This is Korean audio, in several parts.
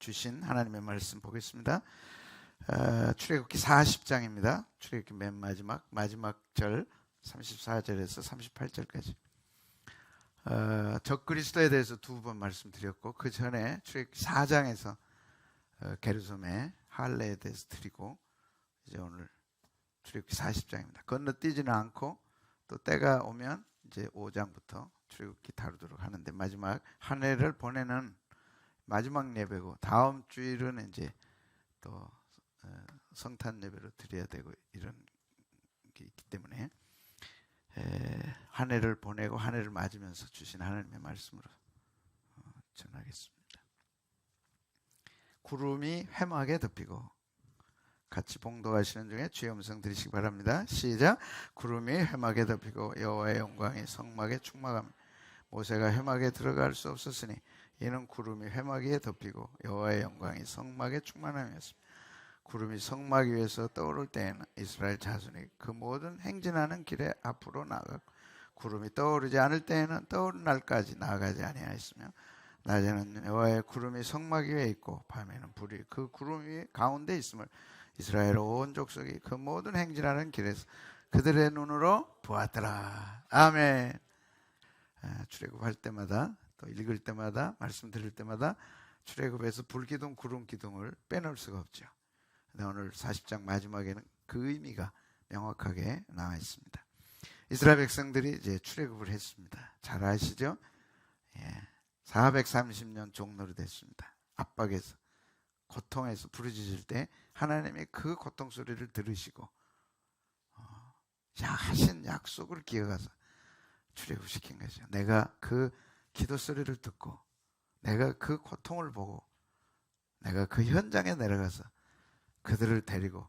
주신 하나님의 말씀 보겠습니다. 출애굽기 40장입니다. 출애굽기 맨 마지막 절 34절에서 38절까지. 적그리스도에 대해서 두 번 말씀드렸고, 그 전에 출애굽기 4장에서 게르솜의 할례에 대해서 드리고, 이제 오늘 출애굽기 40장입니다. 건너뛰지는 않고 또 때가 오면 이제 5장부터 출애굽기 다루도록 하는데, 마지막 한 해를 보내는 마지막 예배고, 다음 주일은 이제 또 성탄 예배로 드려야 되고, 이런 게 있기 때문에 한 해를 보내고 한 해를 맞으면서 주신 하나님의 말씀으로 전하겠습니다. 구름이 회막에 덮이고, 같이 봉독하시는 중에 주의 음성 들으시기 바랍니다. 시작. 구름이 회막에 덮이고 여호와의 영광이 성막에 충만함. 모세가 회막에 들어갈 수 없었으니 이는 구름이 회막 위에 덮이고 여호와의 영광이 성막에 충만함이었습니다. 구름이 성막 위에서 떠오를 때에는 이스라엘 자손이 그 모든 행진하는 길에 앞으로 나아가고, 구름이 떠오르지 않을 때에는 떠오른 날까지 나아가지 아니하였으며, 낮에는 여호와의 구름이 성막 위에 있고 밤에는 불이 그 구름 위에 가운데 있음을 이스라엘 온 족속이 그 모든 행진하는 길에서 그들의 눈으로 보았더라. 아멘. 출애굽할 때마다, 또 읽을 때마다, 말씀 드릴 때마다 출애굽에서 불기둥, 구름기둥을 빼놓을 수가 없죠. 근데 오늘 40장 마지막에는 그 의미가 명확하게 나와 있습니다. 이스라엘 백성들이 이제 출애굽을 했습니다. 잘 아시죠? 430년 종노릇 했습니다. 압박에서, 고통에서 부르짖을 때 하나님이 그 고통 소리를 들으시고 하신 약속을 기억해서 출애굽시킨 거죠. 내가 그 기도 소리를 듣고, 내가 그 고통을 보고, 내가 그 현장에 내려가서 그들을 데리고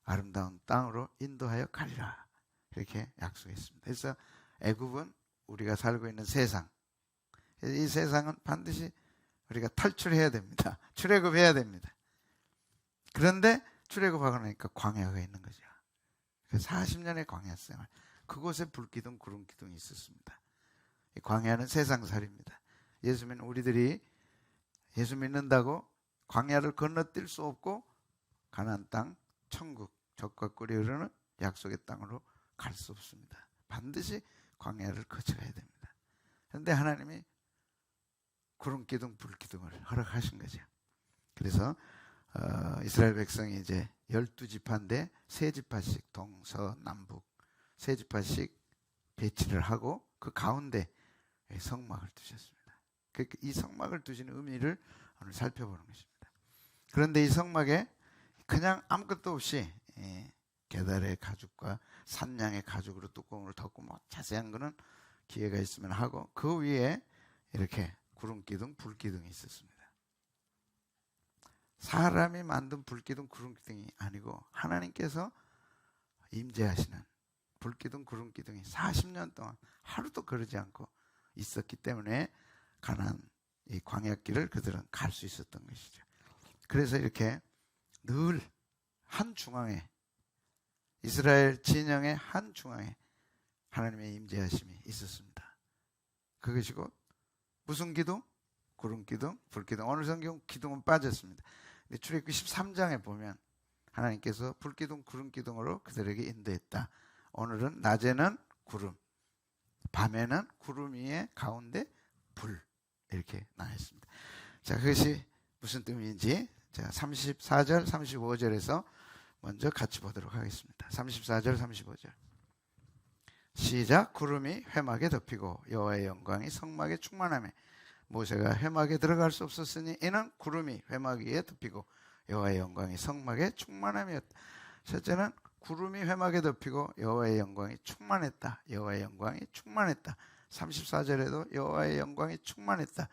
아름다운 땅으로 인도하여 가리라, 이렇게 약속했습니다. 그래서 애굽은 우리가 살고 있는 세상, 이 세상은 반드시 우리가 탈출해야 됩니다. 출애굽해야 됩니다. 그런데 출애굽하고 나니까 광야가 있는 거죠. 40년의 광야 생활, 그곳에 불기둥, 구름기둥이 있었습니다. 이 광야는 세상살이입니다. 예수 믿는 우리들이 예수 믿는다고 광야를 건너뛸 수 없고, 가나안 땅, 천국, 젖과 꿀이 흐르는 약속의 땅으로 갈 수 없습니다. 반드시 광야를 거쳐야 됩니다. 그런데 하나님이 구름기둥, 불기둥을 허락하신 거죠. 그래서 이스라엘 백성이 이제 12지파인데 3지파씩 동서남북 3지파씩 배치를 하고, 그 가운데 성막을 두셨습니다. 이 성막을 두신 의미를 오늘 살펴보는 것입니다. 그런데 이 성막에 그냥 아무것도 없이 게달의 가죽과 산양의 가죽으로 뚜껑을 덮고, 자세한 거는 기회가 있으면 하고, 그 위에 이렇게 구름기둥, 불기둥이 있었습니다. 사람이 만든 불기둥, 구름기둥이 아니고 하나님께서 임재하시는 불기둥, 구름기둥이 40년 동안 하루도 거르지 않고 있었기 때문에 가나안 이 광야길을 그들은 갈 수 있었던 것이죠. 그래서 이렇게 늘 한 중앙에, 이스라엘 진영의 한 중앙에 하나님의 임재하심이 있었습니다. 그것이 곧 무슨 기둥? 구름기둥, 불기둥. 오늘 성경 기둥은 빠졌습니다. 근데 출애굽기 13장에 보면 하나님께서 불기둥, 구름기둥으로 그들에게 인도했다. 오늘은 낮에는 구름, 밤에는 구름 위에 가운데 불, 이렇게 나와 있습니다. 자, 그것이 무슨 뜻인지 34절, 35절에서 먼저 같이 보도록 하겠습니다. 34절, 35절. 시작. 구름이 회막에 덮이고 여호와의 영광이 성막에 충만하며 모세가 회막에 들어갈 수 없었으니 이는 구름이 회막 위에 덮이고 여호와의 영광이 성막에 충만함이었다. 첫째는 구름이 회막에 덮이고 여호와의 영광이 충만했다. 여호와의 영광이 충만했다. 34절에도 여호와의 영광이 충만했다.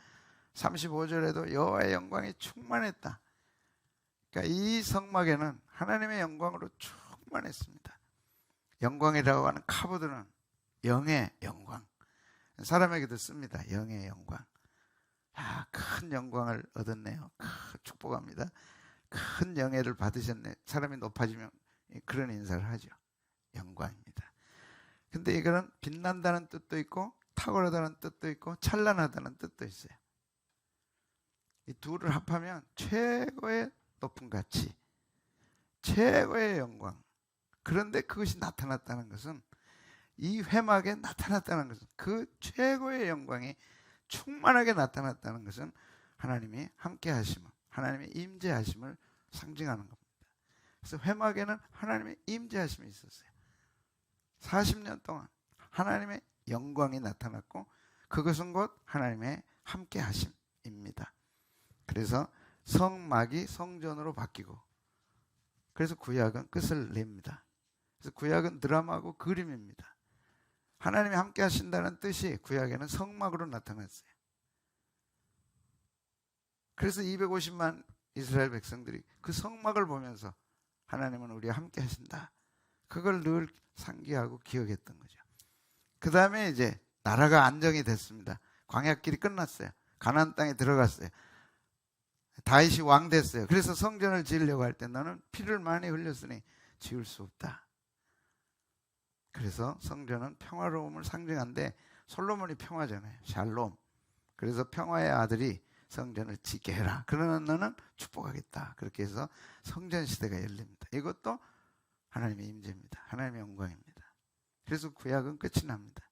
35절에도 여호와의 영광이 충만했다. 그러니까 이 성막에는 하나님의 영광으로 충만했습니다. 영광이라고 하는 카보드는 영의 영광, 사람에게도 씁니다. 영의 영광. 큰 영광을 얻었네요. 축복합니다. 큰 영예를 받으셨네. 사람이 높아지면 그런 인사를 하죠. 영광입니다. 근데 이거는 빛난다는 뜻도 있고, 탁월하다는 뜻도 있고, 찬란하다는 뜻도 있어요. 이 둘을 합하면 최고의 높은 가치, 최고의 영광. 그런데 그것이 나타났다는 것은, 이 회막에 나타났다는 것은, 그 최고의 영광이 충만하게 나타났다는 것은 하나님이 함께 하심을, 하나님의 임재하심을 상징하는 겁니다. 그래서 회막에는 하나님의 임재하심이 있었어요. 40년 동안 하나님의 영광이 나타났고, 그것은 곧 하나님의 함께 하심입니다. 그래서 성막이 성전으로 바뀌고, 그래서 구약은 끝을 냅니다. 그래서 구약은 드라마고 그림입니다. 하나님이 함께 하신다는 뜻이 구약에는 성막으로 나타났어요. 그래서 250만 이스라엘 백성들이 그 성막을 보면서 하나님은 우리와 함께 하신다, 그걸 늘 상기하고 기억했던 거죠. 그 다음에 이제 나라가 안정이 됐습니다. 광야길이 끝났어요. 가나안 땅에 들어갔어요. 다윗이 왕 됐어요. 그래서 성전을 지으려고 할 때 너는 피를 많이 흘렸으니 지을 수 없다. 그래서 성전은 평화로움을 상징한데, 솔로몬이 평화잖아요. 샬롬. 그래서 평화의 아들이 성전을 짓게 해라. 그러면 너는 축복하겠다. 그렇게 해서 성전 시대가 열립니다. 이것도 하나님의 임재입니다. 하나님의 영광입니다. 그래서 구약은 끝이 납니다.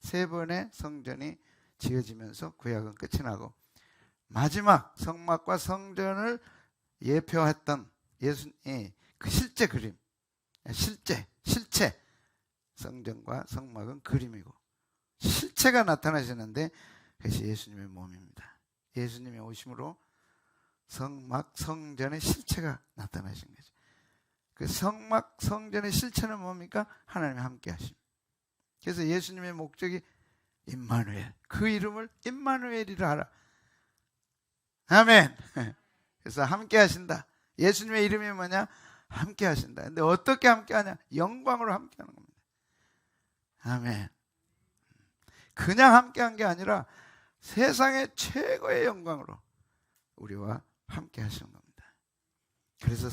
3번의 성전이 지어지면서 구약은 끝이 나고, 마지막 성막과 성전을 예표했던 예수님 그 실제 그림, 실체 성전과 성막은 그림이고, 실체가 나타나시는데 그것이 예수님의 몸입니다. 예수님의 오심으로 성막 성전의 실체가 나타나신 거죠. 그 성막 성전의 실체는 뭡니까? 하나님이 함께 하심. 그래서 예수님의 목적이 임마누엘, 그 이름을 임마누엘이라 하라. 아멘. 그래서 함께 하신다. 예수님의 이름이 뭐냐? 함께 하신다. 근데 어떻게 함께 하냐? 영광으로 함께 하는 겁니다. 아멘. 그냥 함께 한 게 아니라 세상의 최고의 영광으로 우리와 함께 하시는 겁니다. 그래서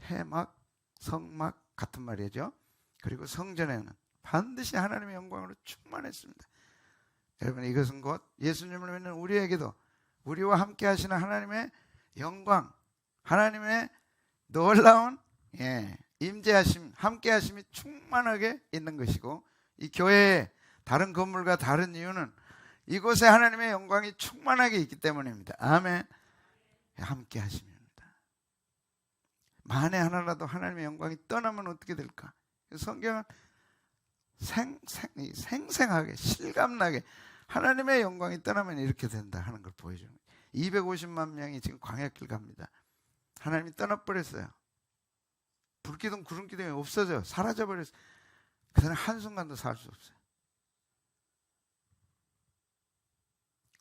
해막, 성막 같은 말이죠. 그리고 성전에는 반드시 하나님의 영광으로 충만했습니다. 여러분, 이것은 곧 예수님을 믿는 우리에게도 우리와 함께 하시는 하나님의 영광, 하나님의 놀라운 임재하심, 함께 하심이 충만하게 있는 것이고, 이 교회에 다른 건물과 다른 이유는 이곳에 하나님의 영광이 충만하게 있기 때문입니다. 아멘. 함께 하심입니다. 만에 하나라도 하나님의 영광이 떠나면 어떻게 될까? 성경은 생생하게 실감나게 하나님의 영광이 떠나면 이렇게 된다 하는 걸 보여주는 거예요. 250만 명이 지금 광야길 갑니다. 하나님이 떠나버렸어요. 불기둥 구름기둥이 없어져 사라져버렸어요. 그 사람 한순간도 살 수 없어요.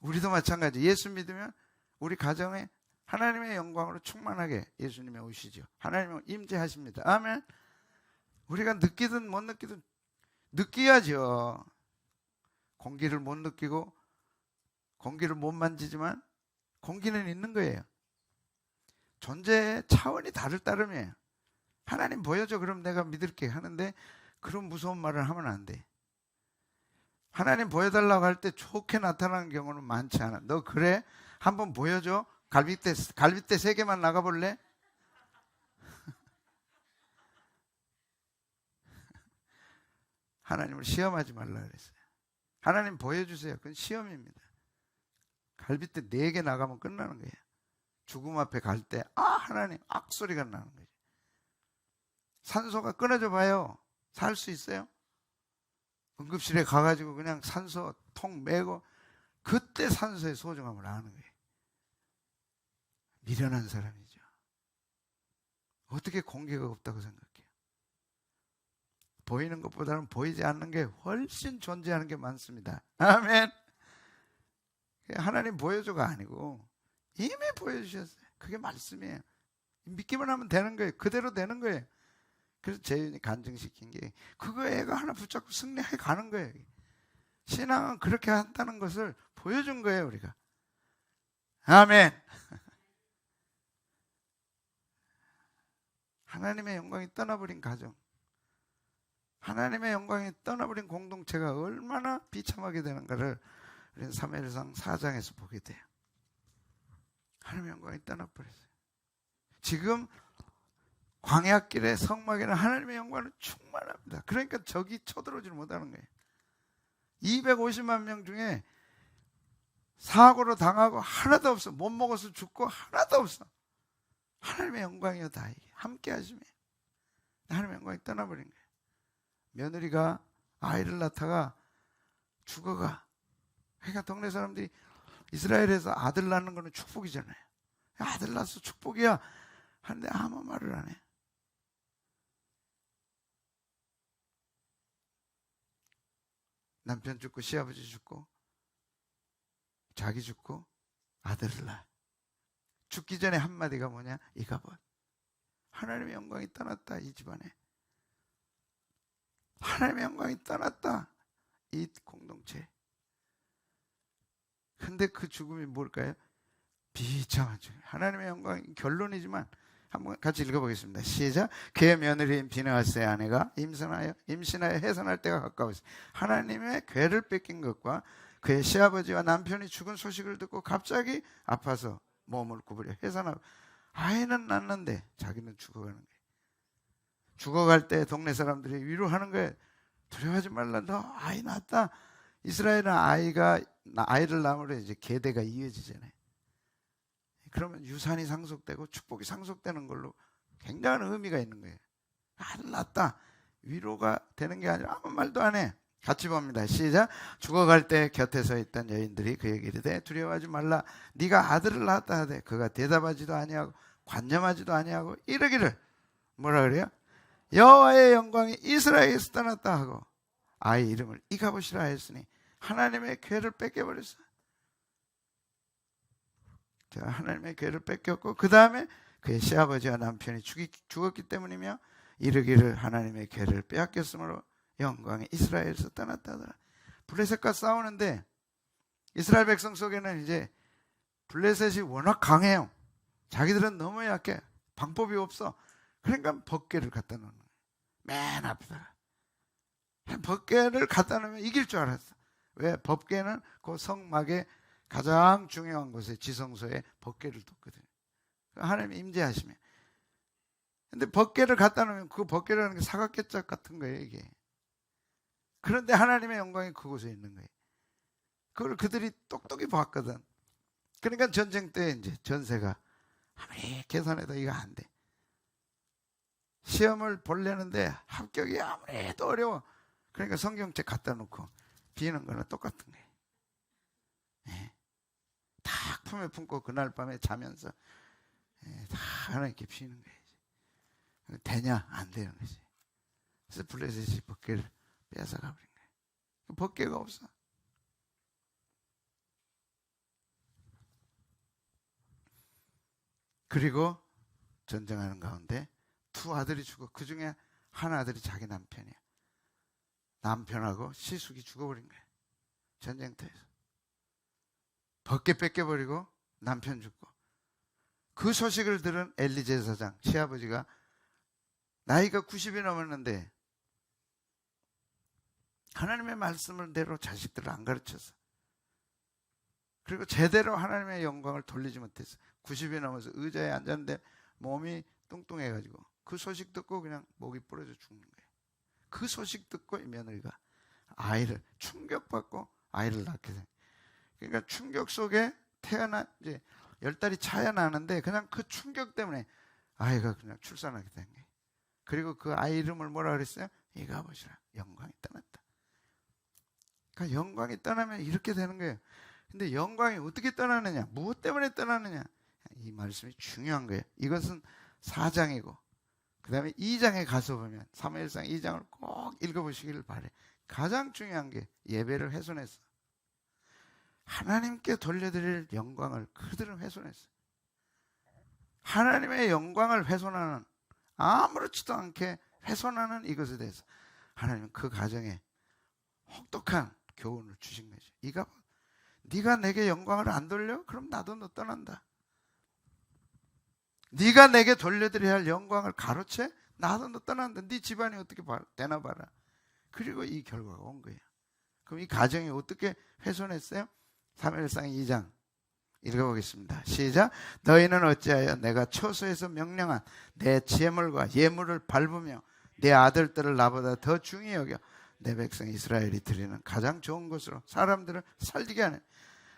우리도 마찬가지. 예수 믿으면 우리 가정에 하나님의 영광으로 충만하게 예수님이 오시죠. 하나님은 임재하십니다. 아멘. 우리가 느끼든 못 느끼든 느껴야죠. 공기를 못 느끼고 공기를 못 만지지만 공기는 있는 거예요. 존재의 차원이 다를 따름이에요. 하나님 보여줘, 그럼 내가 믿을게 하는데 그런 무서운 말을 하면 안 돼. 하나님 보여달라고 할 때 좋게 나타나는 경우는 많지 않아. 너 그래? 한번 보여줘. 갈비뼈 3개만 나가볼래? 하나님을 시험하지 말라 그랬어요. 하나님 보여주세요. 그건 시험입니다. 갈비뼈 4개 나가면 끝나는 거예요. 죽음 앞에 갈 때 하나님 악소리가 나는 거예요. 산소가 끊어져 봐요. 살 수 있어요? 응급실에 가가지고 그냥 산소 통 메고 그때 산소의 소중함을 아는 거예요. 미련한 사람이죠. 어떻게 공기가 없다고 생각해요? 보이는 것보다는 보이지 않는 게 훨씬 존재하는 게 많습니다. 아멘. 하나님 보여줘가 아니고 이미 보여주셨어요. 그게 말씀이에요. 믿기만 하면 되는 거예요. 그대로 되는 거예요. 그래서 재윤이 간증시킨 게 그거 애가 하나 붙잡고 승리해 가는 거예요. 신앙은 그렇게 한다는 것을 보여준 거예요, 우리가. 아멘. 하나님의 영광이 떠나버린 가정, 하나님의 영광이 떠나버린 공동체가 얼마나 비참하게 되는가를 우리는 사무엘상 4장에서 보게 돼요. 하나님의 영광이 떠나버렸어요. 지금 광야길의 성막에는 하나님의 영광은 충만합니다. 그러니까 적이 쳐들어오지 못하는 거예요. 250만 명 중에 사고로 당하고 하나도 없어. 못 먹어서 죽고 하나도 없어. 하나님의 영광이요 다 이게 함께 하시면 하나님의 영광이 떠나버린 거예요. 며느리가 아이를 낳다가 죽어가. 그러니까 동네 사람들이 이스라엘에서 아들 낳는 거는 축복이잖아요. 아들 낳아서 축복이야 하는데 아무 말을 안 해. 남편 죽고 시아버지 죽고 자기 죽고 아들을 낳아. 죽기 전에 한마디가 뭐냐? 이가봇. 하나님의 영광이 떠났다 이 집안에. 하나님의 영광이 떠났다 이 공동체. 근데 그 죽음이 뭘까요? 비참한 죽음. 하나님의 영광이 결론이지만 한번 같이 읽어보겠습니다. 시작. 그의 며느리인 비느하스의 아내가 임신하여 해산할 때가 가까웠어요. 하나님의 괴를 뺏긴 것과 그의 시아버지와 남편이 죽은 소식을 듣고 갑자기 아파서 몸을 구부려 해산하고 아이는 낳는데 자기는 죽어가는 거예요. 죽어갈 때 동네 사람들이 위로하는 거예요. 두려워하지 말라. 너 아이 낳았다. 이스라엘은 아이를 낳으면 이제 계대가 이어지잖아요. 그러면 유산이 상속되고 축복이 상속되는 걸로 굉장한 의미가 있는 거예요. 아들 낳았다. 위로가 되는 게 아니라 아무 말도 안 해. 같이 봅니다. 시작. 죽어갈 때 곁에 서 있던 여인들이 그에게 이르되 두려워하지 말라. 네가 아들을 낳았다 하되 그가 대답하지도 아니하고 관념하지도 아니하고 이르기를 뭐라 그래요? 여호와의 영광이 이스라엘에서 떠났다 하고 아이 이름을 이가봇이라 했으니 하나님의 괴를 뺏겨버렸어. 자, 하나님의 괴를 뺏겼고 그 다음에 그의 시아버지와 남편이 죽었기 때문이며 이르기를 하나님의 괴를 빼앗겼으므로 영광이 이스라엘에서 떠났다 하더라. 블레셋과 싸우는데 이스라엘 백성 속에는 이제 블레셋이 워낙 강해요. 자기들은 너무 약해. 방법이 없어. 그러니까 법궤를 갖다 놓는 거예요. 맨 앞에다가. 법궤를 갖다 놓으면 이길 줄 알았어. 왜? 법궤는 그 성막의 가장 중요한 곳에 지성소에 법궤를 뒀거든요. 하나님이 임재하시면. 근데 법궤를 갖다 놓으면 그 법궤라는 게 사각개짝 같은 거예요, 이게. 그런데 하나님의 영광이 그곳에 있는 거예요. 그걸 그들이 똑똑히 봤거든. 그러니까 전쟁 때 이제 전세가 아무리 계산해도 이거 안 돼. 시험을 보려는데 합격이 아무래도 어려워. 그러니까 성경책 갖다 놓고 비는 거는 똑같은 거예요. 예. 딱 품에 품고 그날 밤에 자면서 다 하나님께 비는 거예요. 되냐? 안 되는 거지. 그래서 블레셋이 법궤를 뺏어가 버린 거예요. 법궤가 없어. 그리고 전쟁하는 가운데 두 아들이 죽어. 그 중에 한 아들이 자기 남편이야. 남편하고 시숙이 죽어버린 거예요. 전쟁터에서. 법궤 뺏겨버리고 남편 죽고. 그 소식을 들은 엘리 제사장 시아버지가 나이가 90이 넘었는데 하나님의 말씀을 대로 자식들을 안 가르쳤어. 그리고 제대로 하나님의 영광을 돌리지 못했어. 90이 넘어서 의자에 앉았는데 몸이 뚱뚱해가지고 그 소식 듣고 그냥 목이 부러져 죽는 거예요. 그 소식 듣고 이 며느리가 아이를 충격받고 아이를 낳게 돼. 그러니까 충격 속에 이제 10달이 차야 나는데 그냥 그 충격 때문에 아이가 그냥 출산하게 된 거예요. 그리고 그 아이 이름을 뭐라 그랬어요? 이가봇이라. 영광이 떠났다. 그러니까 영광이 떠나면 이렇게 되는 거예요. 근데 영광이 어떻게 떠나느냐? 무엇 때문에 떠나느냐? 이 말씀이 중요한 거예요. 이것은 4장이고 그 다음에 2장에 가서 보면 사무엘상 2장을 꼭 읽어보시기를 바래. 가장 중요한 게 예배를 훼손했어. 하나님께 돌려드릴 영광을 그들은 훼손했어. 하나님의 영광을 훼손하는, 아무렇지도 않게 훼손하는 이것에 대해서 하나님은 그 가정에 혹독한 교훈을 주신 거죠. 네가 내게 영광을 안 돌려? 그럼 나도 너 떠난다. 네가 내게 돌려드려야 할 영광을 가로채? 나도 너 떠난다. 네 집안이 어떻게 되나 봐라. 그리고 이 결과가 온 거예요. 그럼 이 가정이 어떻게 훼손했어요? 사무엘상 2장 읽어보겠습니다. 시작. 너희는 어찌하여 내가 처소에서 명령한 내 제물과 예물을 밟으며 내 아들들을 나보다 더 중히 여겨 내 백성 이스라엘이 드리는 가장 좋은 것으로 사람들을 살리게 하는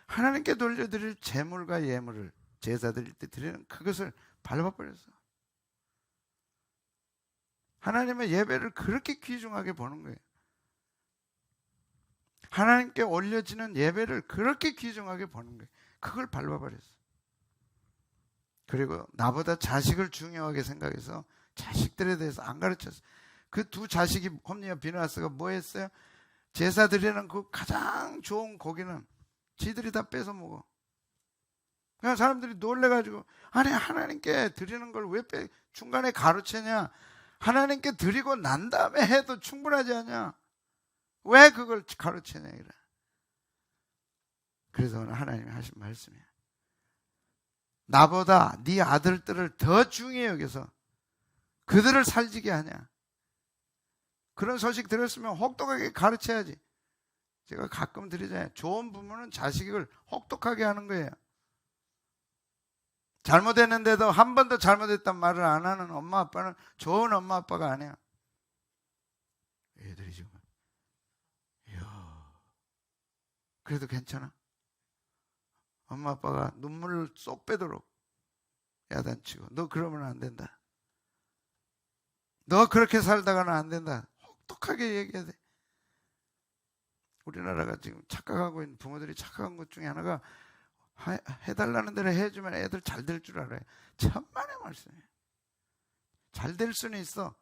하나님께 돌려드릴 제물과 예물을 제사 드릴 때 드리는 그것을 밟아버렸어. 하나님의 예배를 그렇게 귀중하게 보는 거예요. 하나님께 올려지는 예배를 그렇게 귀중하게 보는 거예요. 그걸 밟아버렸어. 그리고 나보다 자식을 중요하게 생각해서 자식들에 대해서 안 가르쳤어. 그 두 자식이 홈리와 비느하스가 뭐 했어요? 제사 드리는 그 가장 좋은 고기는 지들이 다 뺏어 먹어. 그냥 사람들이 놀래가지고 아니 하나님께 드리는 걸 왜 중간에 가로채냐? 하나님께 드리고 난 다음에 해도 충분하지 않냐? 왜 그걸 가로채냐 이래. 그래서 오늘 하나님이 하신 말씀이에요. 나보다 네 아들들을 더 중히 여겨서 그들을 살지게 하냐. 그런 소식 들었으면 혹독하게 가르쳐야지. 제가 가끔 드리잖아요. 좋은 부모는 자식을 혹독하게 하는 거예요. 잘못했는데도 한 번도 잘못했단 말을 안 하는 엄마 아빠는 좋은 엄마 아빠가 아니야. 애들이 지금 이야 그래도 괜찮아. 엄마 아빠가 눈물을 쏙 빼도록 야단치고 너 그러면 안 된다. 너 그렇게 살다가는 안 된다. 혹독하게 얘기해야 돼. 우리나라가 지금 착각하고 있는 부모들이 착각한 것 중에 하나가 해달라는 대로 해주면 애들 잘 될 줄 알아요. 천만의 말씀이에요. 잘 될 수는 있어.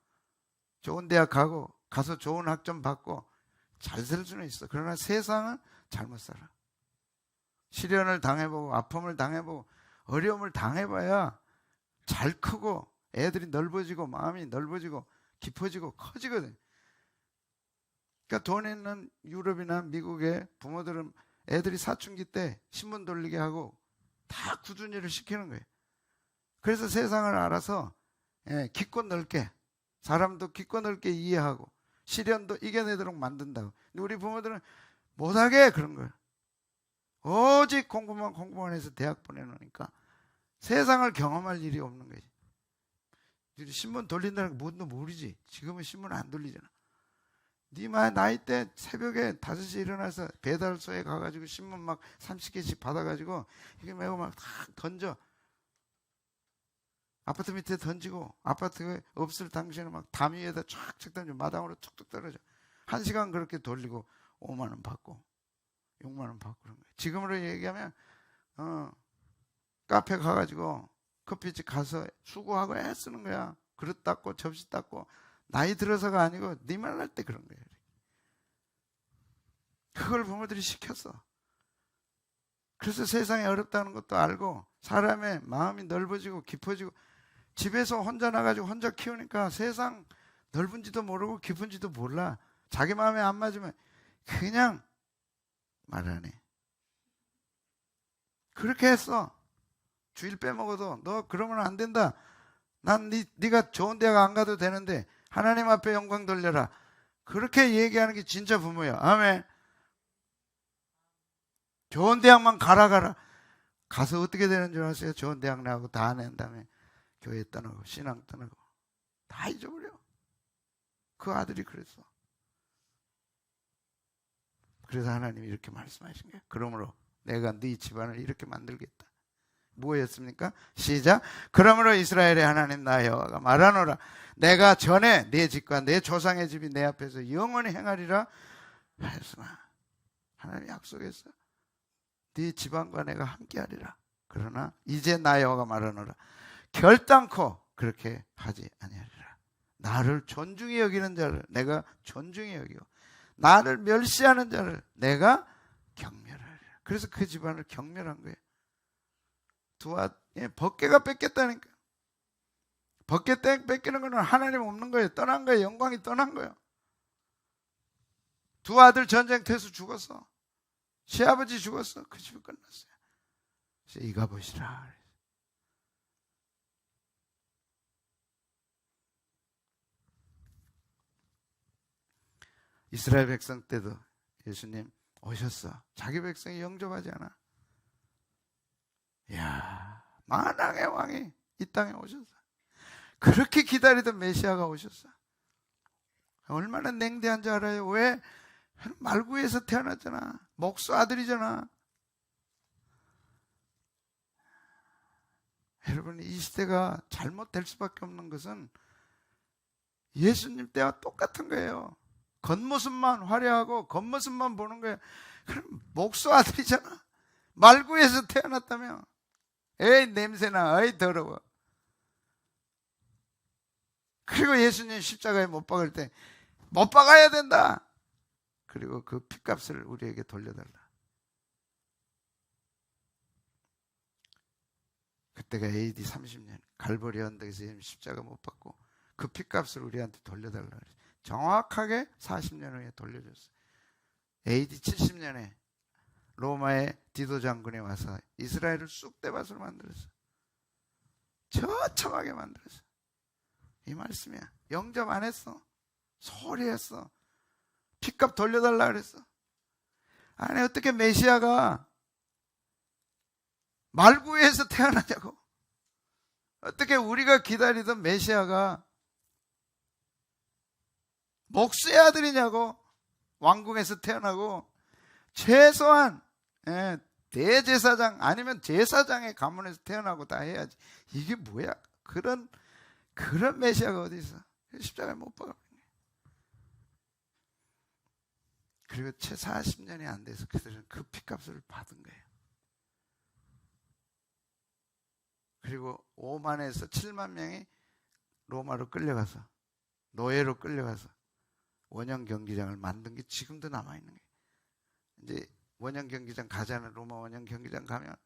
좋은 대학 가서 좋은 학점 받고 잘 될 수는 있어. 그러나 세상은 잘못 살아. 시련을 당해보고 아픔을 당해보고 어려움을 당해봐야 잘 크고 애들이 넓어지고 마음이 넓어지고 깊어지고 커지거든. 그러니까 돈 있는 유럽이나 미국의 부모들은 애들이 사춘기 때 신문 돌리게 하고 다 굳은 일을 시키는 거예요. 그래서 세상을 알아서 깊고 넓게 사람도 깊고 넓게 이해하고 시련도 이겨내도록 만든다고. 근데 우리 부모들은 못하게 그런 거예요. 오직 공부만 해서 대학 보내놓으니까 세상을 경험할 일이 없는 거지. 신문 돌린다는 거 뭔도 모르지. 지금은 신문 안 돌리잖아. 네 나이 때 새벽에 5시에 일어나서 배달소에 가가지고 신문 막 30개씩 받아가지고 이게 메고 막 탁 던져. 아파트 밑에 던지고 아파트가 없을 당시에는 막 담 위에다 쫙쫙 던져. 마당으로 툭툭 떨어져. 1시간 그렇게 돌리고 5만 원 받고 6만 원 받고 그런 거예요. 지금으로 얘기하면 카페 가가지고 커피집 가서 수고하고 애쓰는 거야. 그릇 닦고 접시 닦고. 나이 들어서가 아니고 네 말 날 때 그런 거예요. 그걸 부모들이 시켰어. 그래서 세상이 어렵다는 것도 알고 사람의 마음이 넓어지고 깊어지고 집에서 혼자 나가지고 혼자 키우니까 세상 넓은지도 모르고 깊은지도 몰라. 자기 마음에 안 맞으면 그냥 말 안 해. 그렇게 했어. 주일 빼먹어도 너 그러면 안 된다. 난 네가 좋은 대학 안 가도 되는데 하나님 앞에 영광 돌려라. 그렇게 얘기하는 게 진짜 부모야. 아멘. 좋은 대학만 가라. 가서 어떻게 되는 줄 아세요? 좋은 대학 나가고 다 낸 다음에 교회 떠나고 신앙 떠나고 다 잊어버려. 그 아들이 그랬어. 그래서 하나님이 이렇게 말씀하신 거예요. 그러므로 내가 네 집안을 이렇게 만들겠다. 뭐였습니까? 시작. 그러므로 이스라엘의 하나님 나 여호와가 말하노라. 내가 전에 내 집과 내 조상의 집이 내 앞에서 영원히 행하리라 하였으나 하나님 약속했어. 네 집안과 내가 함께하리라. 그러나 이제 나 여호와가 말하노라. 결단코 그렇게 하지 아니하리라. 나를 존중히 여기는 자를 내가 존중히 여기고 나를 멸시하는 자를 내가 경멸하리라. 그래서 그 집안을 경멸한 거예요. 벗개가 뺏겼다니까. 벗개 뺏기는 거는 하나님 없는 거예요. 떠난 거예요. 영광이 떠난 거예요. 두 아들 전쟁터에서 죽었어. 시아버지 죽었어. 그 집이 끝났어요. 이가 보시라. 이스라엘 백성 때도 예수님 오셨어. 자기 백성이 영접하지 않아. 야, 만왕의 왕이 이 땅에 오셨어. 그렇게 기다리던 메시아가 오셨어. 얼마나 냉대한 줄 알아요? 왜? 말구에서 태어났잖아. 목수 아들이잖아. 여러분, 이 시대가 잘못될 수밖에 없는 것은 예수님 때와 똑같은 거예요. 겉모습만 화려하고 겉모습만 보는 거예요. 그럼 목수 아들이잖아. 말구에서 태어났다며. 에이 냄새나, 에이 더러워. 그리고 예수님 십자가에 못 박을 때 못 박아야 된다. 그리고 그 핏값을 우리에게 돌려달라. 그때가 AD 30년 갈보리 언덕에서 예수님 십자가 못 박고 그 핏값을 우리한테 돌려달라. 정확하게 40년 후에 돌려줬어요. AD 70년에 로마의 디도 장군이 와서 이스라엘을 쑥대밭으로 만들었어. 처참하게 만들었어. 이 말씀이야. 영접 안 했어. 소리했어. 핏값 돌려달라 그랬어. 아니 어떻게 메시아가 말구에서 태어나냐고. 어떻게 우리가 기다리던 메시아가 목수의 아들이냐고. 왕궁에서 태어나고 최소한 대제사장 아니면 제사장의 가문에서 태어나고 다 해야지. 이게 뭐야? 그런 메시아가 어디 있어? 십자가에 못 박아. 그리고 채 40년이 안 돼서 그들은 그 핏값을 받은 거예요. 그리고 5만에서 7만 명이 로마로 끌려가서 노예로 끌려가서 원형 경기장을 만든 게 지금도 남아있는 거예요. 이제 원형 경기장 가자는 로마 원형 경기장 가면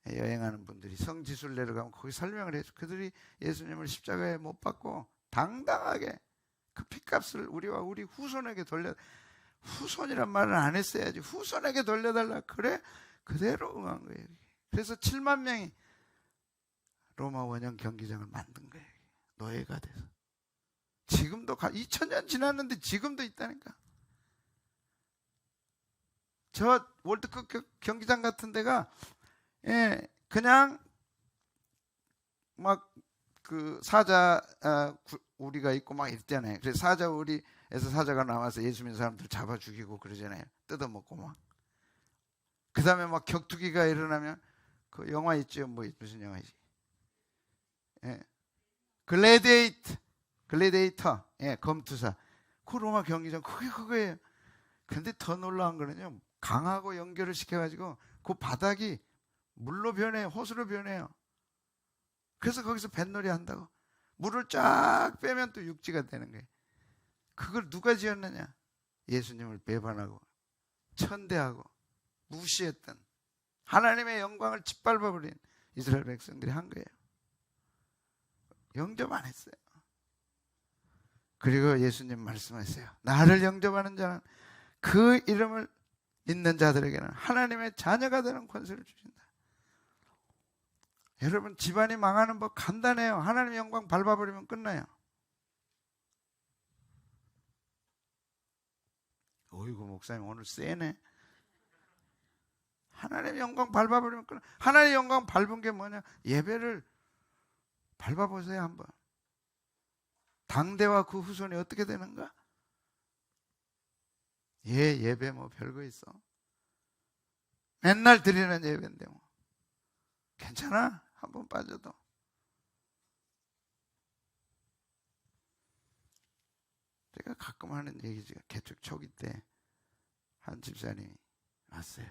여행하는 분들이 성지순례를 내려가면 거기 설명을 해줘. 그들이 예수님을 십자가에 못 박고 당당하게 그 핏값을 우리와 우리 후손에게 후손이란 말은 안 했어야지. 후손에게 돌려달라. 그래? 그대로 응한 거예요. 그래서 7만 명이 로마 원형 경기장을 만든 거예요. 노예가 돼서. 지금도 2000년 지났는데 지금도 있다니까. 저 월드컵 경기장 같은 데가 그냥 막 그 사자 우리가 있고 막 있잖아요. 그래서 사자 우리에서 사자가 나와서 예수 믿는 사람들 잡아 죽이고 그러잖아요. 뜯어먹고 막. 그 다음에 막 격투기가 일어나면 그 영화 있죠. 무슨 영화이지? 글래디에이터. 검투사. 그 로마 경기장 그게 그거예요. 근데 더 놀라운 거는요. 강하고 연결을 시켜가지고 그 바닥이 물로 변해요. 호수로 변해요. 그래서 거기서 뱃놀이 한다고. 물을 쫙 빼면 또 육지가 되는 거예요. 그걸 누가 지었느냐? 예수님을 배반하고 천대하고 무시했던 하나님의 영광을 짓밟아버린 이스라엘 백성들이 한 거예요. 영접 안 했어요. 그리고 예수님 말씀하세요. 나를 영접하는 자는 그 이름을 믿는 자들에게는 하나님의 자녀가 되는 권세를 주신다. 여러분 집안이 망하는 법 간단해요. 하나님의 영광 밟아버리면 끝나요. 어이구 목사님 오늘 세네. 하나님의 영광 밟아버리면 끝나. 하나님의 영광 밟은 게 뭐냐? 예배를 밟아보세요 한번. 당대와 그 후손이 어떻게 되는가? 예배 뭐 별거 있어. 맨날 드리는 예배인데 뭐 괜찮아? 한번 빠져도. 제가 가끔 하는 얘기죠. 개척 초기 때 한 집사님이 왔어요.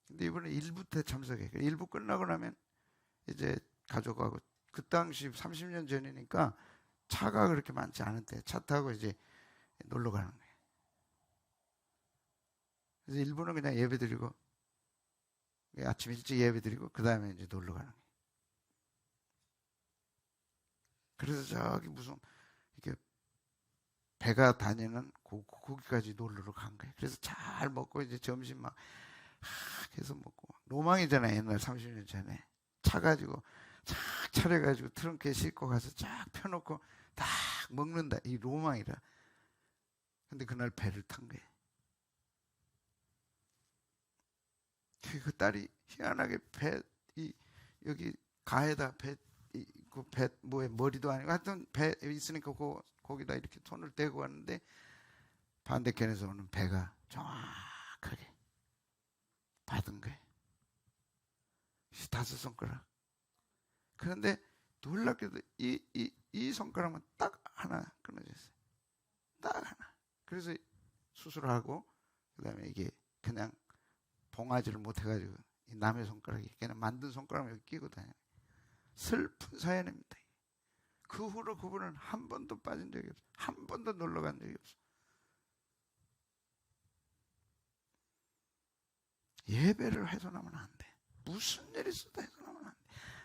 근데 이번에 1부 때 참석해. 1부 끝나고 나면 이제 가족하고 그 당시 30년 전이니까 차가 그렇게 많지 않을 때 차 타고 이제 놀러 가는 거예요. 그래서 1부는 그냥 예배 드리고 아침 일찍 예배 드리고 그 다음에 이제 놀러 가는 거예요. 그래서 저기 무슨 이렇게 배가 다니는 거기까지 놀러 간 거예요. 그래서 잘 먹고 이제 점심 막 계속 먹고 로망이잖아요. 옛날 30년 전에 차 가지고 쫙 차려가지고 트렁크에 싣고 가서 쫙 펴놓고 딱 먹는다. 이 로망이라. 근데 그날 배를 탄 거예요. 그 딸이 희한하게 여기 가에다 배 뭐에 머리도 아니고 하여튼 배 있으니까 거기다 이렇게 손을 대고 왔는데 반대편에서 오는 배가 정확하게 받은 거예요. 5손가락. 그런데 놀랍게도 이 손가락은 딱 하나 끊어졌어요. 딱 하나. 그래서 수술을 하고 그다음에 이게 그냥 봉하지를 못해가지고 남의 손가락이 그냥 만든 손가락을 여기 끼고 다녀요. 슬픈 사연입니다. 그 후로 그분은 한 번도 빠진 적이 없어요. 한 번도 놀러 간 적이 없어요. 예배를 훼손하면 안 돼. 무슨 일이 있어도 훼손하면 안 돼.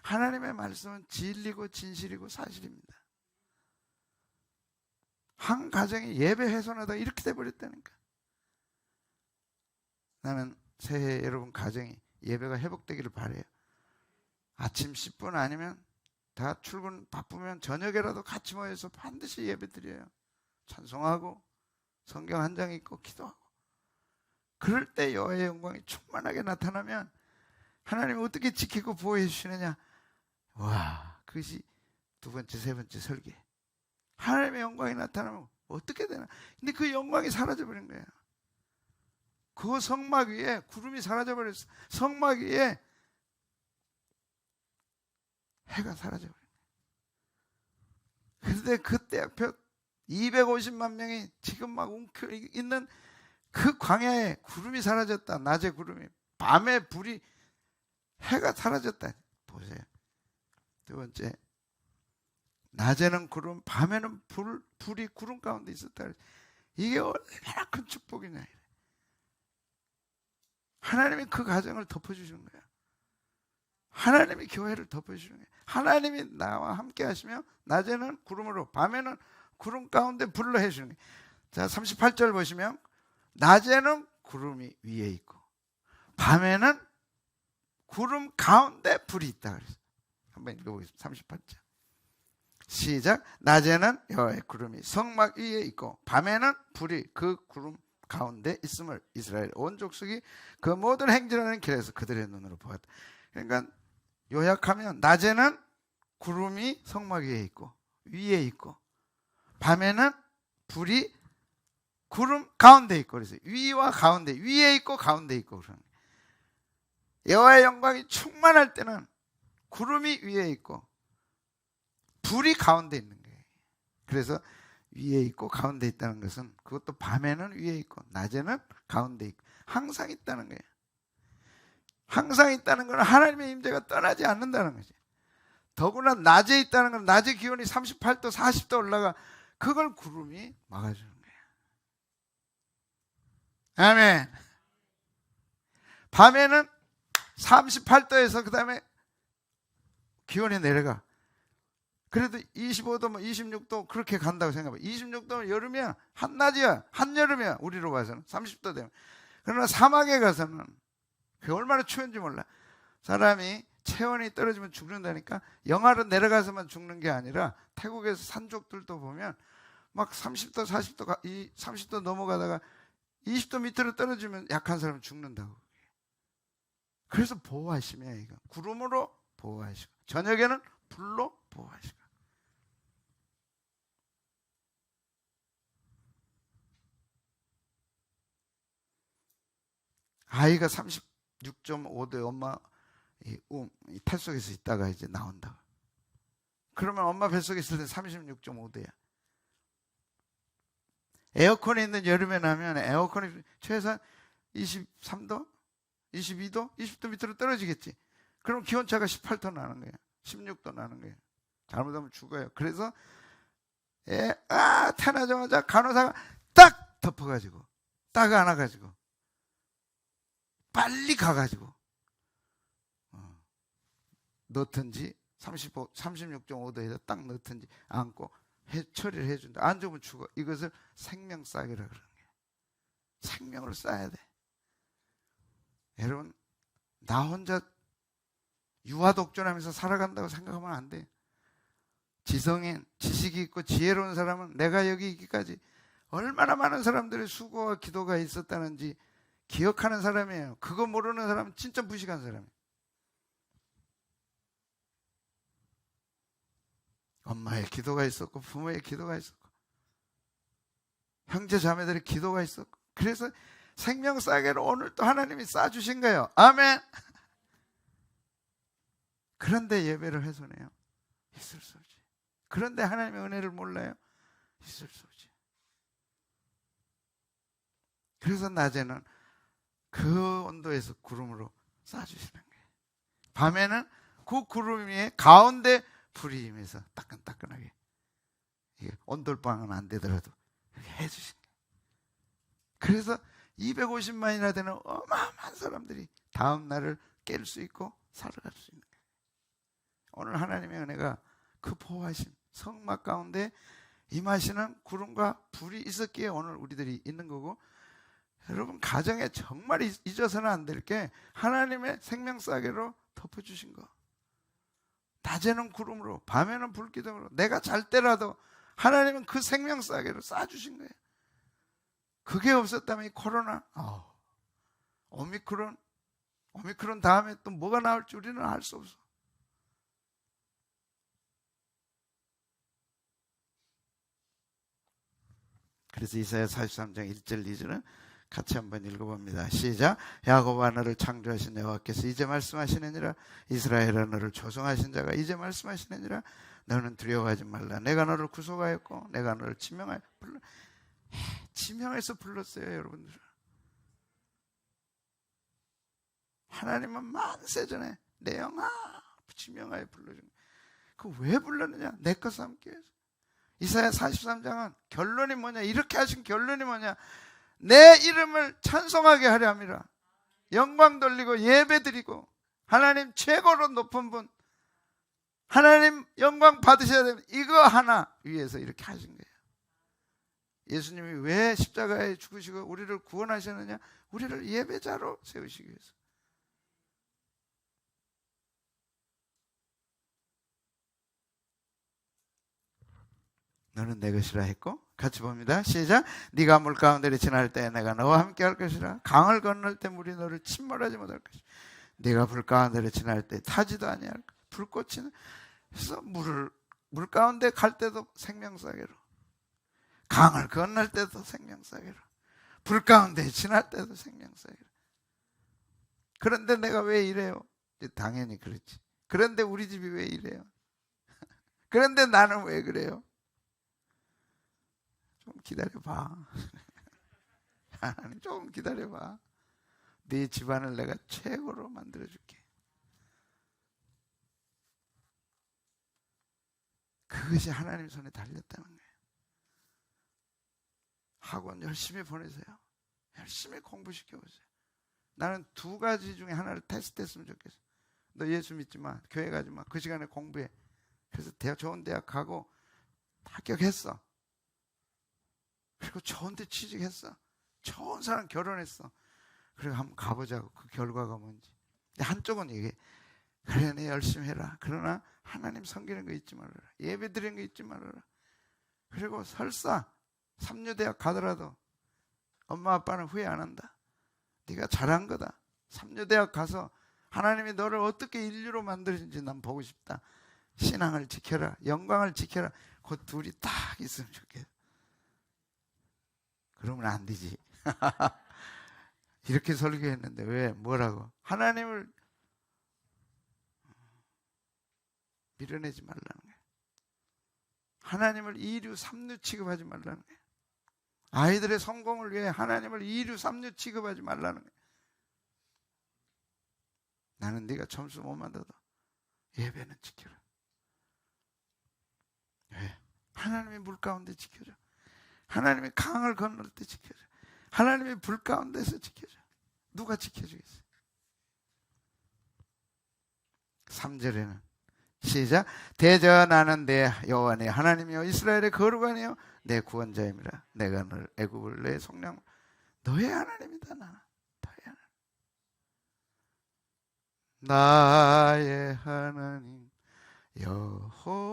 하나님의 말씀은 진리고 진실이고 사실입니다. 한 가정이 예배 훼손하다 이렇게 돼버렸다니까. 나는 새해 여러분 가정이 예배가 회복되기를 바라요. 아침 10분 아니면 다 출근 바쁘면 저녁에라도 같이 모여서 반드시 예배 드려요. 찬송하고 성경 한 장 읽고 기도하고. 그럴 때 여호와의 영광이 충만하게 나타나면 하나님이 어떻게 지키고 보호해 주시느냐. 와, 그것이 두 번째 세 번째 설계. 하나님의 영광이 나타나면 어떻게 되나. 근데 그 영광이 사라져버린 거예요. 그 성막 위에 구름이 사라져버렸어. 성막 위에 해가 사라져버린 거예요. 그런데 그때 앞에 250만 명이 지금 막 웅크려 있는 그 광야에 구름이 사라졌다. 낮에 구름이, 밤에 불이, 해가 사라졌다. 보세요. 두 번째, 낮에는 구름, 밤에는 불이 구름 가운데 있었다. 이게 얼마나 큰 축복이냐. 하나님이 그 가정을 덮어주시는 거예요. 하나님이 교회를 덮어주시는 거예요. 하나님이 나와 함께 하시며 낮에는 구름으로, 밤에는 구름 가운데 불로 해주시는 거예요. 자, 38절 보시면 낮에는 구름이 위에 있고 밤에는 구름 가운데 불이 있다 그랬어요. 한번 읽어보겠습니다. 38절 시작. 낮에는 여호와의 구름이 성막 위에 있고 밤에는 불이 그 구름 가운데 있음을 이스라엘 온 족속이 그 모든 행진하는 길에서 그들의 눈으로 보았다. 그러니까 요약하면 낮에는 구름이 성막 위에 있고 위에 있고 밤에는 불이 구름 가운데 있고. 그래서 위와 가운데, 위에 있고 가운데 있고. 여호와의 영광이 충만할 때는 구름이 위에 있고 불이 가운데 있는 거예요. 그래서 위에 있고 가운데 있다는 것은 그것도 밤에는 위에 있고 낮에는 가운데 있고 항상 있다는 거예요. 항상 있다는 건 하나님의 임재가 떠나지 않는다는 거지. 더구나 낮에 있다는 건 낮에 기온이 38도 40도 올라가 그걸 구름이 막아주는 거예요. 아멘. 밤에는 38도에서 그 다음에 기온이 내려가. 그래도 25도, 26도 그렇게 간다고 생각해. 26도면 여름이야. 한낮이야. 한여름이야. 우리로 봐서는 30도 되면. 그러나 사막에 가서는 그게 얼마나 추운지 몰라. 사람이 체온이 떨어지면 죽는다니까. 영하로 내려가서만 죽는 게 아니라 태국에서 산족들도 보면 막 30도, 40도, 30도 넘어가다가 20도 밑으로 떨어지면 약한 사람은 죽는다고. 그래서 보호하시며 이거 구름으로 보호하시고 저녁에는 불로 보호하시고. 아이가 36.5도에 엄마 이 뱃속에서 있다가 이제 나온다. 그러면 엄마 뱃속에 있을 때 36.5도야. 에어컨이 있는 여름에 나면 에어컨이 최소한 23도? 22도? 20도 밑으로 떨어지겠지. 그럼 기온차가 18도 나는 거예요. 16도 나는 거예요. 잘못하면 죽어요. 그래서 태어나자마자 간호사가 딱 덮어가지고 딱 안아가지고 빨리 가가지고 넣든지 36.5도에서 딱 넣든지 안고 처리를 해준다. 안 좋으면 죽어. 이것을 생명싸기라 그러는 거예요. 생명을 쌓아야 돼. 여러분, 나 혼자 유아독존하면서 살아간다고 생각하면 안 돼. 지성인, 지식이 있고 지혜로운 사람은 내가 여기 있기까지 얼마나 많은 사람들의 수고와 기도가 있었다는지 기억하는 사람이에요. 그거 모르는 사람은 진짜 무식한 사람이에요. 엄마의 기도가 있었고 부모의 기도가 있었고 형제 자매들의 기도가 있었고, 그래서 생명싸개를 오늘 또 하나님이 싸주신 거예요. 아멘. 그런데 예배를 훼손해요. 있을 수 없지. 그런데 하나님의 은혜를 몰라요. 있을 수 없지. 그래서 낮에는 그 온도에서 구름으로 쏴주시는 거예요. 밤에는 그 구름 위에 가운데 불이 임해서 따끈따끈하게, 이게 온돌방은 안 되더라도 이렇게 해주신 거예요. 그래서 250만이나 되는 어마어마한 사람들이 다음 날을 깰 수 있고 살아갈 수 있는 거예요. 오늘 하나님의 은혜가 그 보호하심, 성막 가운데 임하시는 구름과 불이 있었기에 오늘 우리들이 있는 거고, 여러분 가정에 정말 잊어서는 안 될 게 하나님의 생명싸개로 덮어주신 거. 낮에는 구름으로, 밤에는 불기둥으로, 내가 잘 때라도 하나님은 그 생명싸개로 쏴주신 거예요. 그게 없었다면 이 코로나, 오미크론 다음에 또 뭐가 나올지 우리는 알 수 없어. 그래서 이사야 43장 1절 2절은 같이 한번 읽어봅니다. 시작. 야곱아 너를 창조하신 여호와께서 이제 말씀하시느니라. 이스라엘아 너를 조성하신 자가 이제 말씀하시느니라. 너는 두려워하지 말라. 내가 너를 구속하였고 내가 너를 지명해서 불렀어요. 여러분들, 하나님은 만세 전에 내 영아 지명하여 불러준 거예요. 그 왜 불렀느냐? 내 것 삼기 위해서. 이사야 43장은 결론이 뭐냐? 이렇게 하신 결론이 뭐냐? 내 이름을 찬송하게 하려 함이라. 영광 돌리고 예배 드리고 하나님 최고로 높은 분, 하나님 영광 받으셔야 되는 이거 하나 위해서 이렇게 하신 거예요. 예수님이 왜 십자가에 죽으시고 우리를 구원하셨느냐? 우리를 예배자로 세우시기 위해서. 너는 내 것이라 했고, 같이 봅니다. 시작. 네가 물 가운데를 지날 때 내가 너와 함께 할 것이라. 강을 건널 때 물이 너를 침몰하지 못할 것이라. 네가 불 가운데를 지날 때 타지도 아니할 것. 불꽃이 그래서 물 가운데 갈 때도 생명싸개로, 강을 건널 때도 생명싸개로, 불 가운데 지날 때도 생명싸개로. 그런데 내가 왜 이래요? 당연히 그렇지. 그런데 우리 집이 왜 이래요? 그런데 나는 왜 그래요? 좀 기다려봐. 하나님 좀 기다려봐. 네 집안을 내가 최고로 만들어줄게. 그것이 하나님 손에 달렸다는 거예요. 학원 열심히 보내세요. 열심히 공부시켜보세요. 나는 두 가지 중에 하나를 테스트했으면 좋겠어. 너 예수 믿지 마. 교회 가지 마. 그 시간에 공부해. 그래서 좋은 대학 가고 합격했어. 그리고 좋은 데 취직했어. 좋은 사람 결혼했어. 그리고 한번 가보자고. 그 결과가 뭔지. 한쪽은 이게 그래 내 열심히 해라. 그러나 하나님 섬기는 거 잊지 말아라. 예배 드리는 거 잊지 말아라. 그리고 설사 삼류대학 가더라도 엄마 아빠는 후회 안 한다. 네가 잘한 거다. 삼류대학 가서 하나님이 너를 어떻게 인류로 만드는지 난 보고 싶다. 신앙을 지켜라. 영광을 지켜라. 그 둘이 딱 있으면 좋겠어. 그러면 안 되지. 이렇게 설교했는데 왜 뭐라고? 하나님을 밀어내지 말라는 거예요. 하나님을 2류 3류 취급하지 말라는 거예요. 아이들의 성공을 위해 하나님을 2류 3류 취급하지 말라는 거예요. 나는 네가 점수 못 받아도 예배는 지켜라. 왜? 하나님이 물 가운데 지켜줘. 하나님이 강을 건널 때 지켜줘. 하나님이 불 가운데서 지켜줘. 누가 지켜주겠어요? 3절에는 시작. 대전하는 내 여호와 내 하나님이여 이스라엘의 거룩하니요 내 구원자임이라. 내가 너를 애굽을 내 속량 너의 하나님이다. 너의 하나님. 나의 하나님 여호와가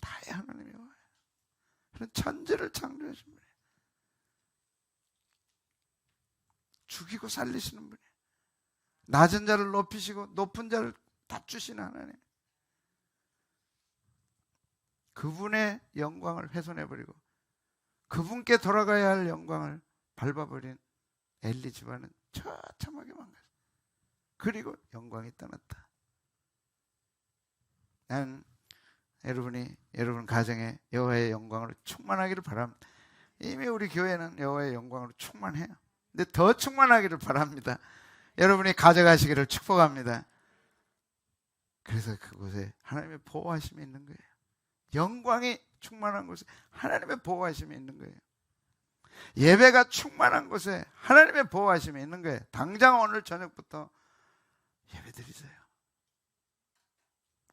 나의 하나님이요. 그런 천지를 창조하신 분이에요. 죽이고 살리시는 분이에요. 낮은 자를 높이시고 높은 자를 낮추시는 하나님. 그분의 영광을 훼손해버리고 그분께 돌아가야 할 영광을 밟아버린 엘리 집안은 처참하게 망가졌어요. 그리고 영광이 떠났다. 난 여러분 가정에 여호와의 영광으로 충만하기를 바랍니다. 이미 우리 교회는 여호와의 영광으로 충만해요. 근데 더 충만하기를 바랍니다. 여러분이 가져가시기를 축복합니다. 그래서 그곳에 하나님의 보호하심이 있는 거예요. 영광이 충만한 곳에 하나님의 보호하심이 있는 거예요. 예배가 충만한 곳에 하나님의 보호하심이 있는 거예요. 당장 오늘 저녁부터 예배 드리세요.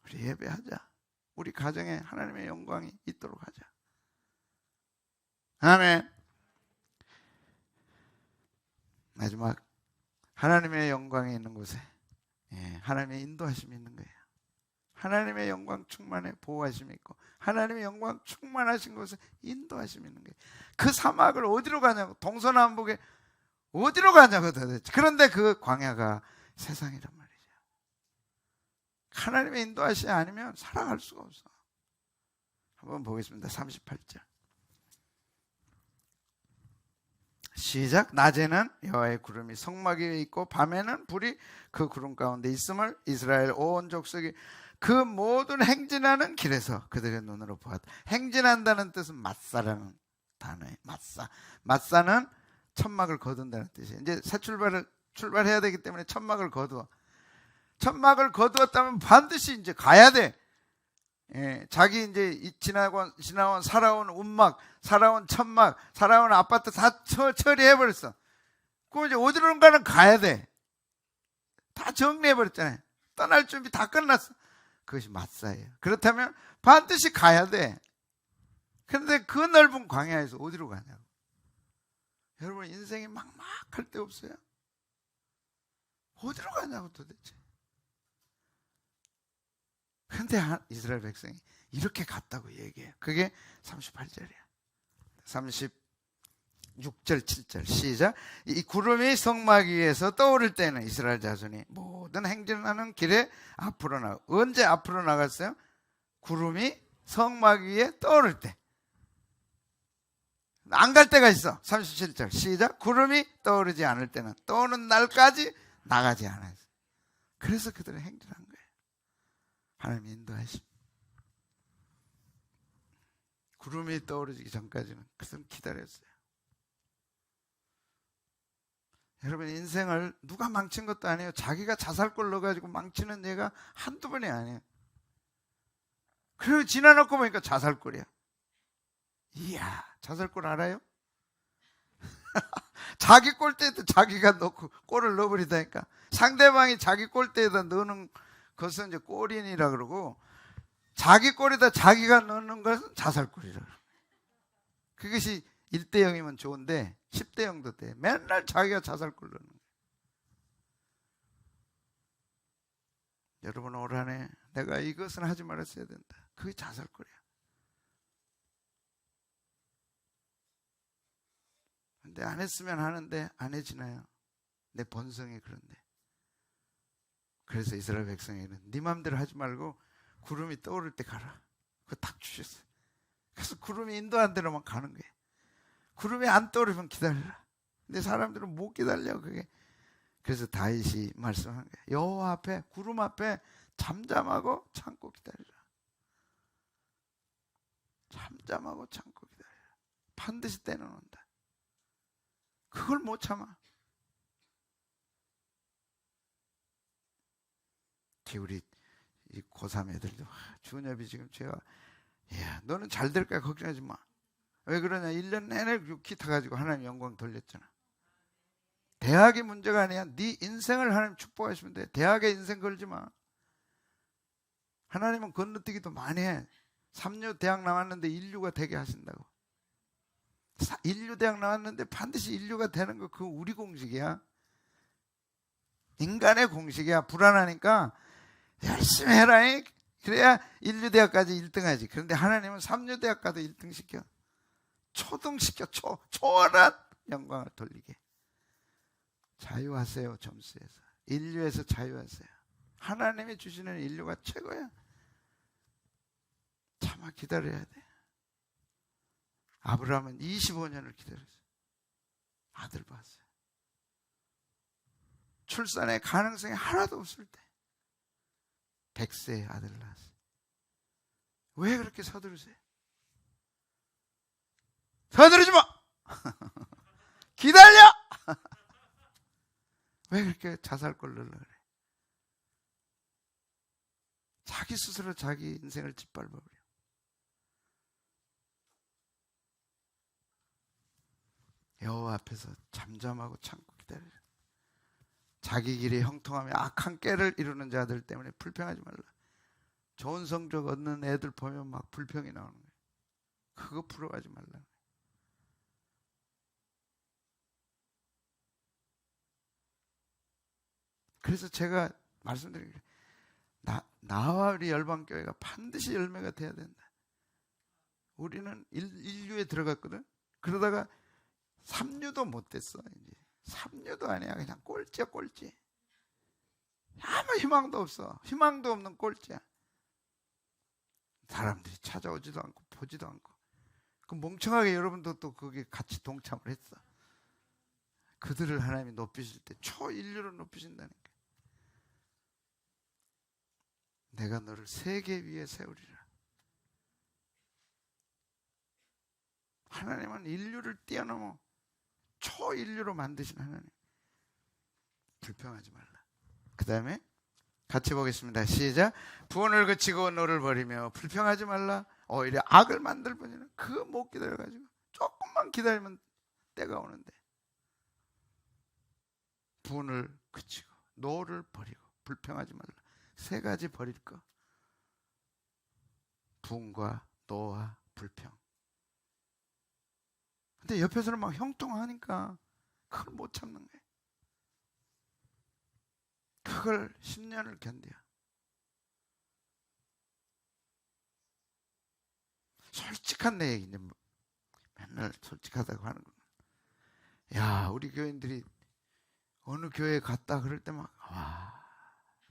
우리 예배하자. 우리 가정에 하나님의 영광이 있도록 하자. 아멘. 마지막, 하나님의 영광이 있는 곳에 하나님의 인도하심이 있는 거예요. 하나님의 영광 충만해 보호하심이 있고 하나님의 영광 충만하신 곳에 인도하심이 있는 거예요. 그 사막을 어디로 가냐고, 동서남북에 어디로 가냐고 도대체. 그런데 그 광야가 세상이란 말이죠. 하나님의 인도하심이 아니면 살아갈 수가 없어. 한번 보겠습니다. 38절 시작. 낮에는 여호와의 구름이 성막 위에 있고 밤에는 불이 그 구름 가운데 있음을 이스라엘 온 족속이 그 모든 행진하는 길에서 그들의 눈으로 보았다. 행진한다는 뜻은 맞사라는 단어예요. 맞사는 천막을 거둔다는 뜻이에요. 이제 새 출발해야 되기 때문에 천막을 거두어. 천막을 거두었다면 반드시 이제 가야 돼. 자기 이제 지나온 살아온 움막, 살아온 천막, 살아온 아파트 다 처리해버렸어. 그럼 이제 어디론가는 가야 돼. 다 정리해버렸잖아요. 떠날 준비 다 끝났어. 그것이 맞사예요. 그렇다면 반드시 가야 돼. 그런데 그 넓은 광야에서 어디로 가냐고. 여러분 인생이 막막할 데 없어요? 어디로 가냐고 도대체. 그런데 이스라엘 백성이 이렇게 갔다고 얘기해요. 그게 38절이야. 36절 7절 시작. 이 구름이 성막 위에서 떠오를 때는 이스라엘 자손이 모든 행진하는 길에 앞으로 나가. 언제 앞으로 나갔어요? 구름이 성막 위에 떠오를 때. 안 갈 때가 있어. 37절 시작. 구름이 떠오르지 않을 때는 떠오는 날까지 나가지 않아요. 그래서 그들은 행진한 거예요. 하나님 인도하심. 구름이 떠오르기 전까지는 그들은 기다렸어요. 여러분 인생을 누가 망친 것도 아니에요. 자기가 자살골 넣어가지고 망치는 예가 한두 번이 아니에요. 그리고 지나놓고 보니까 자살골이야. 이야, 자살골 알아요? 자기 골대에도 자기가 넣고 골을 넣어버리다니까. 상대방이 자기 골대에다 넣는 것은 이제 골인이라 그러고, 자기 골에다 자기가 넣는 것은 자살골이라 그래요. 그것이 1대 0이면 좋은데 10대 0도 돼. 맨날 자기가 자살골 넣는 거예요. 여러분 올 한해 내가 이것은 하지 말았어야 된다. 그게 자살골이야. 근데 안 했으면 하는데 안 해지나요? 내 본성이 그런데. 그래서 이스라엘 백성에게는 네 맘대로 하지 말고 구름이 떠오를 때 가라. 그거 딱 주셨어요. 그래서 구름이 인도한 대로만 가는 거예요. 구름이 안 떠오르면 기다려라. 근데 사람들은 못 기다려 그게. 그래서 다윗이 말씀한 거예요. 여호와 앞에, 구름 앞에 잠잠하고 참고 기다리라. 잠잠하고 참고 기다리라. 반드시 때는 온다. 그걸 못 참아. 우리 이 고3 애들도 준엽이 지금 제가 야 너는 잘 될 거야 걱정하지 마. 왜 그러냐, 1년 내내 기타 가지고 하나님 영광 돌렸잖아. 대학이 문제가 아니야. 네 인생을 하나님 축복하시면 돼. 대학에 인생 걸지 마. 하나님은 건너뛰기도 많이 해. 3류 대학 나왔는데 인류가 되게 하신다고. 인류 대학 나왔는데 반드시 인류가 되는 거 그거 우리 공식이야. 인간의 공식이야. 불안하니까 열심히 해라. 그래야 인류 대학까지 1등 하지. 그런데 하나님은 3류 대학 가도 1등 시켜. 초등시켜. 초월한 영광을 돌리게. 자유하세요. 점수에서, 인류에서 자유하세요. 하나님이 주시는 인류가 최고야. 참아 기다려야 돼. 아브라함은 25년을 기다렸어요. 아들 봤어요. 출산의 가능성이 하나도 없을 때 100세에 아들 낳았어요. 왜 그렇게 서두르세요? 서두르지 마! 기다려! 왜 그렇게 자살골 넣으려 그래? 자기 스스로 자기 인생을 짓밟아버려. 여호와 앞에서 잠잠하고 참고 기다려. 자기 길이 형통하며 악한 꾀를 이루는 자들 때문에 불평하지 말라. 좋은 성적 얻는 애들 보면 막 불평이 나오는 거예요. 그거 부러워하지 말라. 그래서 제가 말씀드린 게 나와 우리 열방교회가 반드시 열매가 돼야 된다. 우리는 인류에 들어갔거든. 그러다가 3류도 못 됐어. 이제 3류도 아니야. 그냥 꼴찌야, 꼴찌. 아무 희망도 없어. 희망도 없는 꼴찌야. 사람들이 찾아오지도 않고 보지도 않고. 그 멍청하게 여러분도 또 거기에 같이 동참을 했어. 그들을 하나님이 높이실 때 초인류로 높이신다니까. 내가 너를 세계 위에 세우리라. 하나님은 인류를 뛰어넘어 초인류로 만드신 하나님. 불평하지 말라. 그 다음에 같이 보겠습니다. 시작. 부원을 그치고 너를 버리며 불평하지 말라. 오히려 악을 만들 뿐이라. 그거 못 기다려가지고 조금만 기다리면 때가 오는데. 부원을 그치고 너를 버리고 불평하지 말라. 세 가지 버릴 거. 분과 노와 불평. 근데 옆에서는 막 형통하니까 그걸 못 참는 거예요. 그걸 10년을 견뎌요. 솔직한 내 얘기. 맨날 솔직하다고 하는 거는. 야, 우리 교인들이 어느 교회에 갔다 그럴 때 막 와,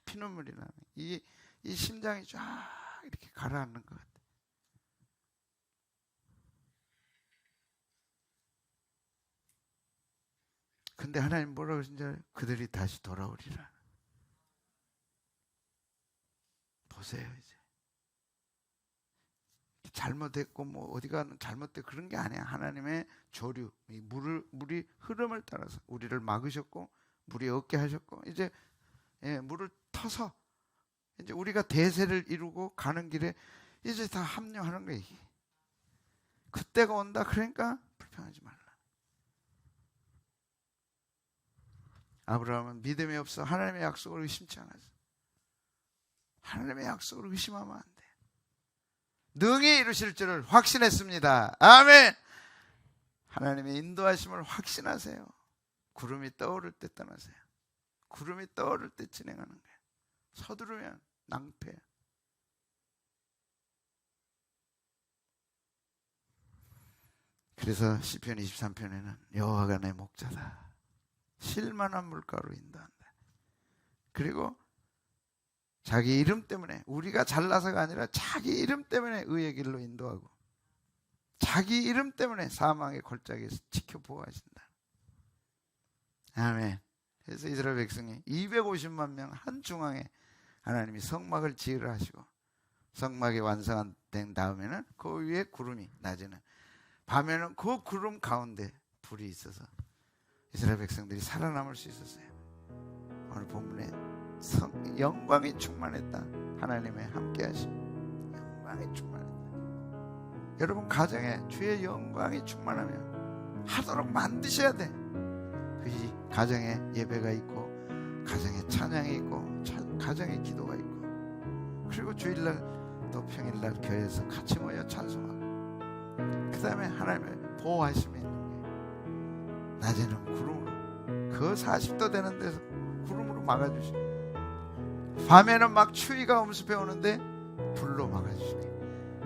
피눈물이 나네. 이 심장이 쫙 이렇게 가라앉는 것 같아. 근데 하나님 뭐라고 하신지 알아요? 그들이 다시 돌아오리라. 보세요. 이제 잘못했고 뭐 어디가 잘못돼 그런 게 아니야. 하나님의 조류, 이 물이 흐름을 따라서 우리를 막으셨고 물이 없게 하셨고 이제 물을 터서 이제 우리가 대세를 이루고 가는 길에 이제 다 합류하는 거예요. 그때가 온다. 그러니까 불평하지 말라. 아브라함은 믿음이 없어 하나님의 약속을 의심치 않았어. 하나님의 약속을 의심하면 안 돼. 능히 이루실 줄을 확신했습니다. 아멘. 하나님의 인도하심을 확신하세요. 구름이 떠오를 때 떠나세요. 구름이 떠오를 때 진행하는 거예요. 서두르면 낭패야. 그래서 시편 23편에는 여호와가 내 목자다. 쉴만한 물가로 인도한다. 그리고 자기 이름 때문에, 우리가 잘나서가 아니라 자기 이름 때문에 의의 길로 인도하고 자기 이름 때문에 사망의 골짜기에서 지켜 보호하신다. 아멘. 그래서 이스라엘 백성이 250만 명 한 중앙에 하나님이 성막을 지으라 하시고 성막이 완성된 다음에는 그 위에 구름이, 낮에는, 밤에는 그 구름 가운데 불이 있어서 이스라엘 백성들이 살아남을 수 있었어요. 오늘 본문에 영광이 충만했다. 하나님의 함께하심, 영광이 충만했다. 여러분 가정에 주의 영광이 충만하면 하도록 만드셔야 돼. 그 가정에 예배가 있고, 가정에 찬양이 있고, 가정에 기도가 있고, 그리고 주일날 또 평일날 교회에서 같이 모여 찬송하고, 그 다음에 하나님의 보호하심이 있는 거예요. 낮에는 구름으로, 그 40도 되는 데서 구름으로 막아주시고, 밤에는 막 추위가 엄습해 오는데 불로 막아주시네.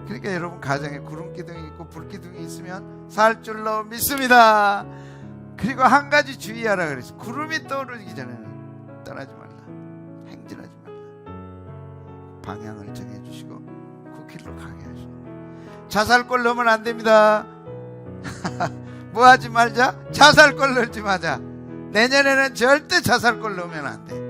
그러니까 여러분 가정에 구름 기둥이 있고 불 기둥이 있으면 살 줄로 믿습니다. 그리고 한 가지 주의하라 그랬어. 구름이 떠오르기 전에는 떠나지 말라. 행진하지 말라. 방향을 정해주시고 그 길로 가게 하시고. 자살골 넣으면 안 됩니다. 뭐 하지 말자? 자살골 넣지 마자. 내년에는 절대 자살골 넣으면 안 돼.